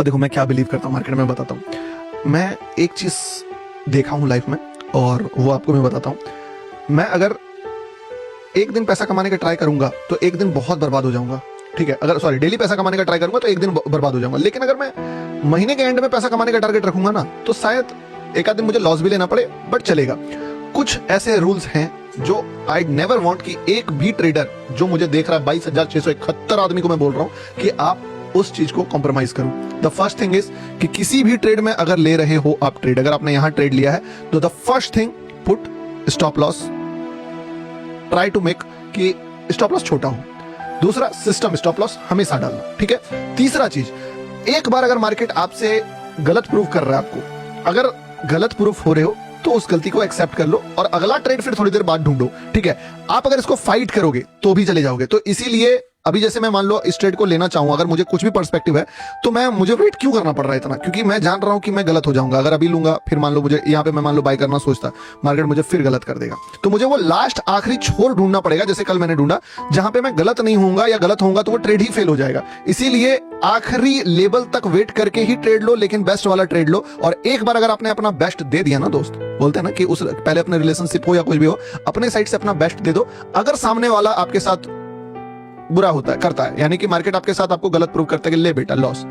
और देखो मैं क्या बिलीव करता हूँ मार्केट में, बताता हूँ। मैं एक चीज देखा हूँ लाइफ में और वो आपको मैं बताता हूँ। मैं अगर एक दिन पैसा कमाने का ट्राई करूंगा तो एक दिन बहुत बर्बाद हो जाऊंगा, ठीक है। अगर सॉरी डेली पैसा कमाने का ट्राई करूंगा तो एक दिन बर्बाद हो जाऊंगा। लेकिन अगर मैं महीने के एंड में पैसा कमाने का टारगेट रखूंगा ना, तो शायद एक आध दिन मुझे लॉस भी लेना पड़े, बट चलेगा। कुछ ऐसे रूल्स हैं जो आई नेवर वांट कि एक भी ट्रेडर जो मुझे देख रहा है 22,671 आदमी को मैं बोल रहा हूं कि आप उस चीज को कॉम्प्रोमाइज करो। द फर्स्ट थिंग इज कि किसी भी ट्रेड में अगर ले रहे हो आप ट्रेड, अगर आपने यहां ट्रेड लिया है तो the first thing put stop loss, try to make कि स्टॉप लॉस छोटा हो। दूसरा, सिस्टम स्टॉप लॉस हमेशा डालना, ठीक है। तीसरा चीज, एक बार अगर मार्केट आपसे गलत प्रूव कर रहा है, आपको अगर गलत प्रूफ हो रहे हो तो उस गलती को एक्सेप्ट कर लो और अगला ट्रेड फिर थोड़ी देर बाद ढूंढो, ठीक है। आप अगर इसको फाइट करोगे तो भी चले जाओगे। तो इसीलिए अभी जैसे मैं मान लो इस ट्रेड को लेना चाहूं, अगर मुझे कुछ भी पर्सपेक्टिव है तो मुझे वेट क्यों करना पड़ रहा है इतना, क्योंकि मैं जान रहा हूं कि मैं गलत हो जाऊंगा। अगर अभी लूंगा फिर मान लो मुझे यहाँ पे मैं मान लो बाय करना सोचता, मार्केट मुझे फिर गलत कर देगा, तो मुझे वो लास्ट आखिरी छोर ढूंढना पड़ेगा, जैसे कल मैंने ढूंढा, जहां पे मैं गलत नहीं होऊंगा या गलत होऊंगा तो वो ट्रेड ही फेल हो जाएगा। इसीलिए आखिरी लेवल तक वेट करके ही ट्रेड लो, लेकिन बेस्ट वाला ट्रेड लो। और एक बार अगर आपने अपना बेस्ट दे दिया ना, दोस्त बोलते हैं ना कि उस पहले अपने रिलेशनशिप हो या कुछ भी हो, अपने साइड से अपना बेस्ट दे दो। अगर सामने वाला आपके साथ बुरा होता है, करता है, यानी कि मार्केट आपके साथ आपको गलत प्रूव करता है कि ले बेटा लॉस,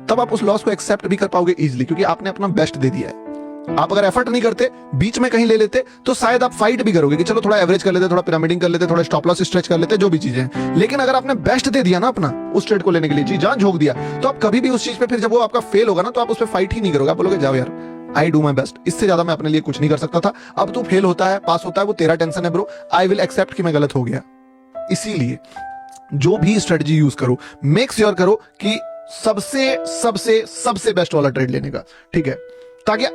तब आप उस लॉस को एक्सेप्ट भी कर पाओगे इजीली, क्योंकि आपने अपना बेस्ट दे दिया है। आप अगर एफर्ट नहीं करते, बीच में कहीं ले लेते, तो शायद आप फाइट भी करोगे कि चलो थोड़ा एवरेज कर लेते, थोड़ा पिरामिडिंग कर लेते, थोड़ा स्टॉप लॉस स्ट्रेच कर लेते, जो भी चीजें हैं। लेकिन अगर आपने बेस्ट दे दिया ना अपना उस ट्रेड को लेने के लिए, जी जान झोंक दिया, तो आप कभी भी उस चीज पे फिर जब वो आपका फेल होगा ना, तो आप उस पर फाइट ही नहीं करोगे। आप बोलोगे जाओ यार, आई डू माई बेस्ट, इससे ज्यादा मैं अपने लिए कुछ नहीं कर सकता था। अब तू फेल होता है, पास होता है, वो तेरा टेंशन है ब्रो, आई विल एक्सेप्ट कि मैं गलत हो गया। इसीलिए जो भी स्ट्रेटजी यूज करो, मेक श्योर करो कि सबसे सबसे सबसे बेस्ट वाला ट्रेड लेने का, ठीक है। ताकि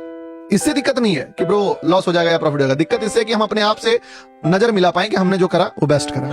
इससे दिक्कत नहीं है कि ब्रो लॉस हो जाएगा या प्रॉफिट हो जाएगा, दिक्कत इससे कि हम अपने आप से नजर मिला पाए कि हमने जो करा वो बेस्ट करा।